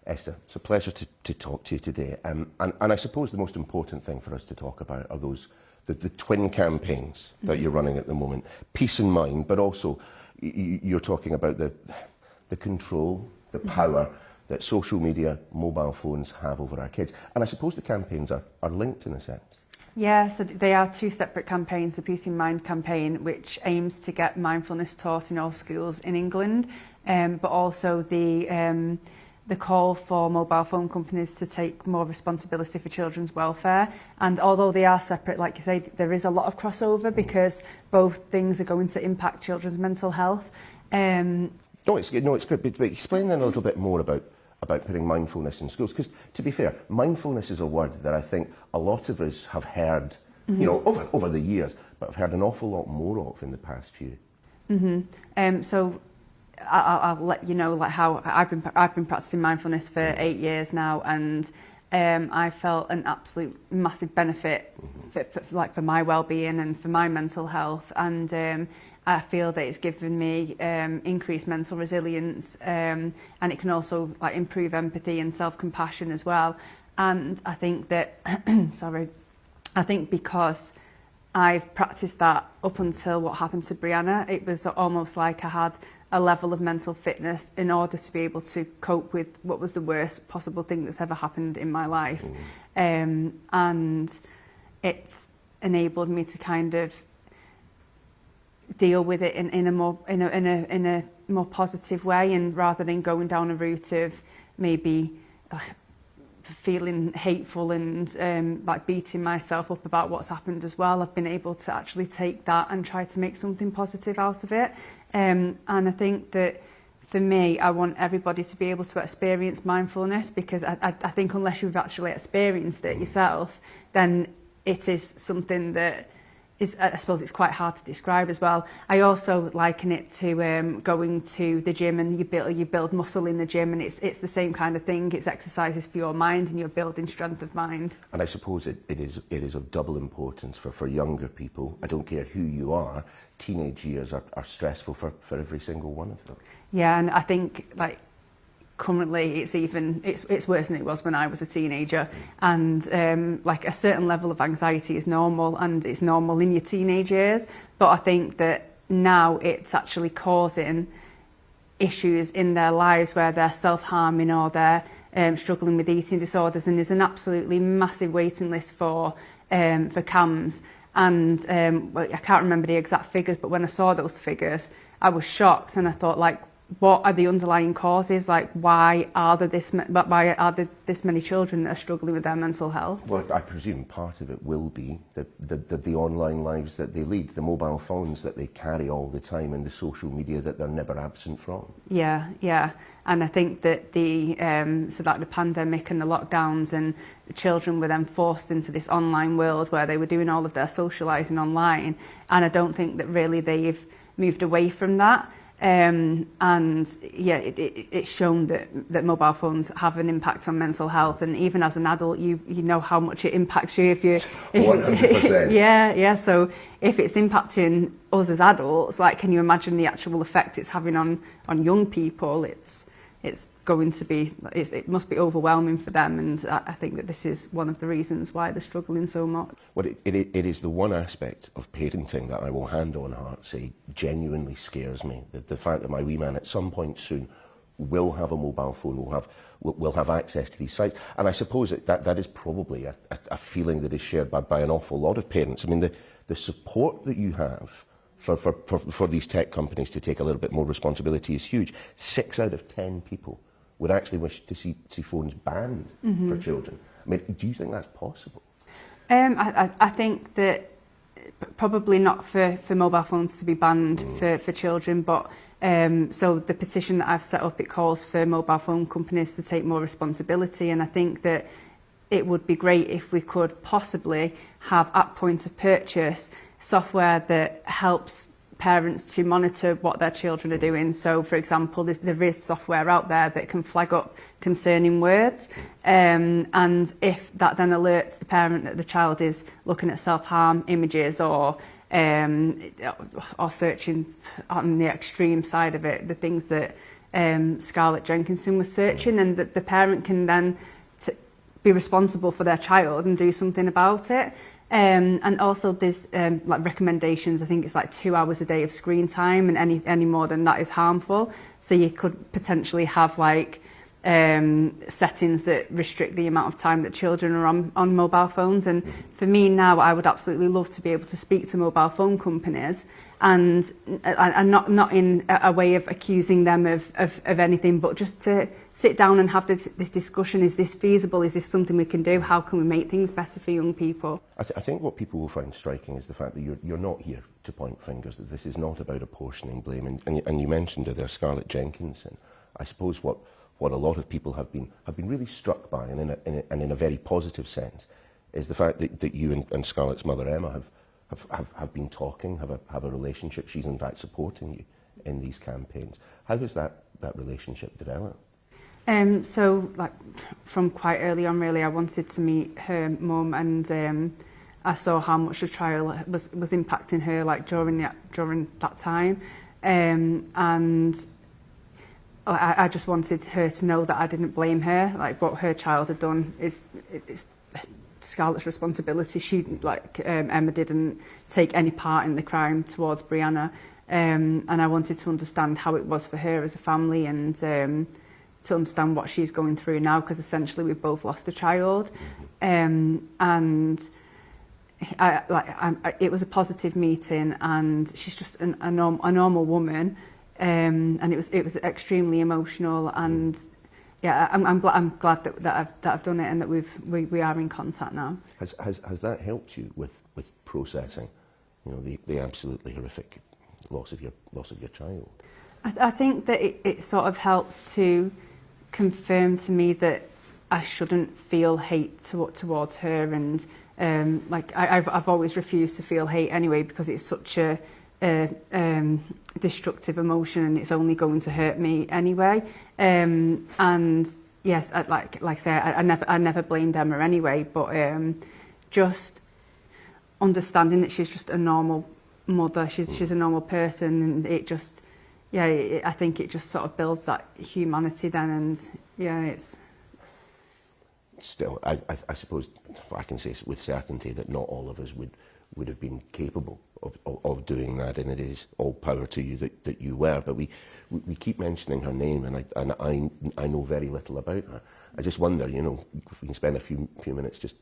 Esther, it's a pleasure to talk to you today. And I suppose the most important thing for us to talk about are the twin campaigns that you're running at the moment. Peace in Mind, but also you're talking about the control, the power that social media, mobile phones have over our kids. And I suppose the campaigns are linked in a sense. Yeah, so they are two separate campaigns. The Peace in Mind campaign, which aims to get mindfulness taught in all schools in England, but also the call for mobile phone companies to take more responsibility for children's welfare. And although they are separate, like you say, there is a lot of crossover because both things are going to impact children's mental health. No, it's great. But explain then a little bit more about putting mindfulness in schools, because to be fair, mindfulness is a word that I think a lot of us have heard, you know, over the years, but I've heard an awful lot more of in the past few. So I'll let you know like how I've been practicing mindfulness for 8 years now, and I felt an absolute massive benefit for my well-being and for my mental health, and I feel that it's given me increased mental resilience, and it can also like improve empathy and self-compassion as well. And I think that I think because I've practiced that up until what happened to Brianna, it was almost like I had a level of mental fitness in order to be able to cope with what was the worst possible thing that's ever happened in my life. And it's enabled me to kind of deal with it in a more positive way, and rather than going down a route of maybe feeling hateful and like beating myself up about what's happened as well, I've been able to actually take that and try to make something positive out of it. And I think that for me, I want everybody to be able to experience mindfulness, because I think unless you've actually experienced it yourself, then it is something that is, I suppose it's quite hard to describe as well. I also liken it to going to the gym, and you build muscle in the gym, and it's the same kind of thing. It's exercises for your mind, and you're building strength of mind. And I suppose it is of double importance for younger people. I don't care who you are, teenage years are stressful for every single one of them. Yeah, and I think like currently it's worse than it was when I was a teenager, and like a certain level of anxiety is normal, and it's normal in your teenage years, but I think that now it's actually causing issues in their lives where they're self-harming or they're struggling with eating disorders, and there's an absolutely massive waiting list for CAMHS, and I can't remember the exact figures, but when I saw those figures I was shocked, and I thought, like, what are the underlying causes? Like, why are there this many children that are struggling with their mental health? Well, I presume part of it will be the online lives that they lead, the mobile phones that they carry all the time, and the social media that they're never absent from. Yeah. And I think that the pandemic and the lockdowns, and the children were then forced into this online world where they were doing all of their socialising online, and I don't think that really they've moved away from that. And yeah, it's shown that mobile phones have an impact on mental health, and even as an adult, you know how much it impacts you if you 100%. Yeah. So if it's impacting us as adults, like, can you imagine the actual effect it's having on young people? It's going to be, it must be overwhelming for them, and I think that this is one of the reasons why they're struggling so much. Well, it is the one aspect of parenting that I will hand on heart say genuinely scares me. The fact that my wee man at some point soon will have a mobile phone, will have access to these sites. And I suppose that is probably a feeling that is shared by an awful lot of parents. I mean, the support that you have for these tech companies to take a little bit more responsibility is huge. 6 out of 10 people would actually wish to see phones banned for children. I mean, do you think that's possible? I think that probably not for mobile phones to be banned for children, but so the petition that I've set up, it calls for mobile phone companies to take more responsibility, and I think that it would be great if we could possibly have at point of purchase software that helps parents to monitor what their children are doing. So, for example, there is software out there that can flag up concerning words, and if that then alerts the parent that the child is looking at self-harm images or searching on the extreme side of it, the things that Scarlett Jenkinson was searching, and that the parent can then be responsible for their child and do something about it. And also there's like recommendations. I think it's like 2 hours a day of screen time, and any more than that is harmful. So you could potentially have like settings that restrict the amount of time that children are on mobile phones. And for me now, I would absolutely love to be able to speak to mobile phone companies, and not in a way of accusing them of anything, but just to sit down and have this discussion. Is this feasible? Is this something we can do? How can we make things better for young people? I think what people will find striking is the fact that you're not here to point fingers, that this is not about apportioning blame. And you mentioned there Scarlett Jenkinson. I suppose what a lot of people have been really struck by, and in a very positive sense, is the fact that you and Scarlett's mother Emma have been talking, have a relationship. She's in fact supporting you in these campaigns. How has that relationship developed? So like from quite early on, really, I wanted to meet her mum, and I saw how much the trial was impacting her, like during that time, and I just wanted her to know that I didn't blame her. Like what her child had done is Scarlett's responsibility. She, like Emma, didn't take any part in the crime towards Brianna, and I wanted to understand how it was for her as a family, and to understand what she's going through now, because essentially we've both lost a child, and it was a positive meeting, and she's just a normal woman, and it was extremely emotional, and yeah, I'm glad that I've done it, and that we are in contact now. Has that helped you with processing, the absolutely horrific loss of your child? I think that it sort of helps to confirm to me that I shouldn't feel hate towards her, and like I've always refused to feel hate anyway, because it's such a destructive emotion, and it's only going to hurt me anyway. And yes, like I say, I never blamed Emma anyway, but just understanding that she's just a normal mother, she's a normal person, and it just, yeah, I think it just sort of builds that humanity then, and yeah, it's... Still, I suppose I can say with certainty that not all of us would have been capable of doing that, and it is all power to you that you were. But we keep mentioning her name, and I know very little about her. I just wonder, if we can spend a few minutes just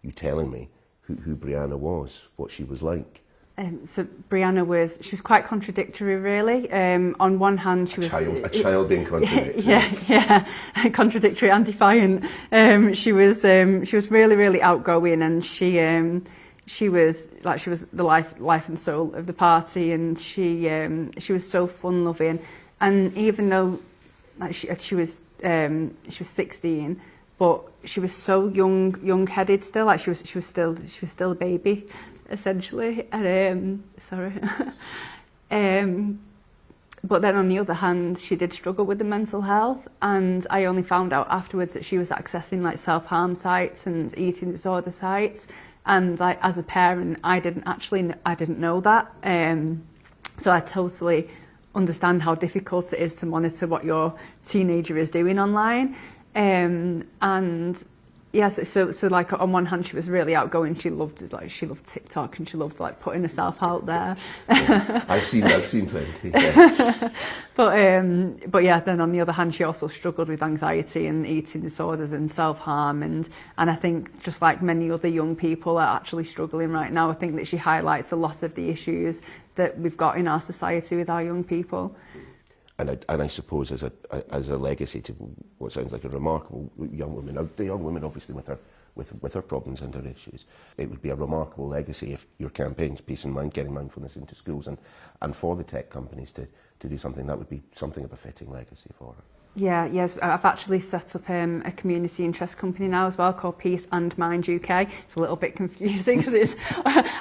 you telling me who Brianna was, what she was like. So Brianna was quite contradictory, really. On one hand, she was a child being contradictory. Yeah, contradictory and defiant. She was really, really outgoing, and she was the life and soul of the party, and she was so fun loving. And even though like she was 16, but she was so young headed still. Like she was still a baby, essentially. And sorry. But then on the other hand, she did struggle with the mental health, and I only found out afterwards that she was accessing like self-harm sites and eating disorder sites. And like as a parent, I didn't know that. So I totally understand how difficult it is to monitor what your teenager is doing online. And yes, so like on one hand she was really outgoing. She loved TikTok, and she loved like putting herself out there. I've seen plenty. Yeah. But yeah, then on the other hand she also struggled with anxiety and eating disorders and self-harm, and I think just like many other young people are actually struggling right now, I think that she highlights a lot of the issues that we've got in our society with our young people. And I suppose as a legacy to what sounds like a remarkable young woman, the young woman obviously with her problems and her issues, it would be a remarkable legacy if your campaigns, Peace and Mind, getting mindfulness into schools, and for the tech companies to do something, that would be something of a fitting legacy for her. Yes, I've actually set up a community interest company now as well, called Peace and Mind UK. It's a little bit confusing because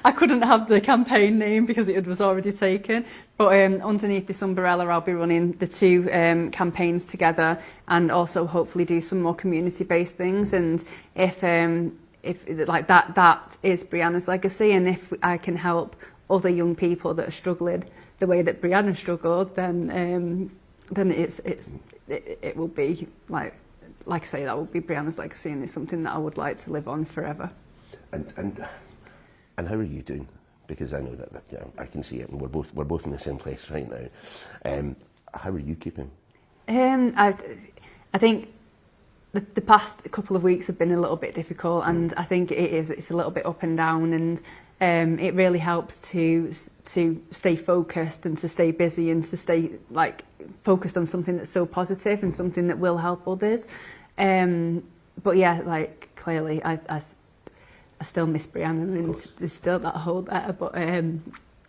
I couldn't have the campaign name because it was already taken. But underneath this umbrella, I'll be running the two campaigns together, and also hopefully do some more community-based things. And if like that is Brianna's legacy, and if I can help other young people that are struggling the way that Brianna struggled, then then it will be like I say, that will be Brianna's legacy, and it's something that I would like to live on forever. And how are you doing? Because I know that I can see it, and we're both in the same place right now. How are you keeping? I think the past couple of weeks have been a little bit difficult, and I think it's a little bit up and down, and it really helps to stay focused and to stay busy and to stay focused on something that's so positive and something that will help others. But yeah, clearly I still miss Brianna, and there's still that hole there. But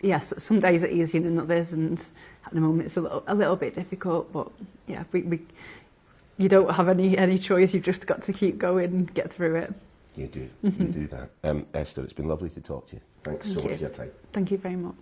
yeah, so some days are easier than others, and at the moment it's a little bit difficult. But yeah, you don't have any choice. You've just got to keep going and get through it. You do. You do that. Esther, it's been lovely to talk to you. Thanks so much for your time. Thank you very much.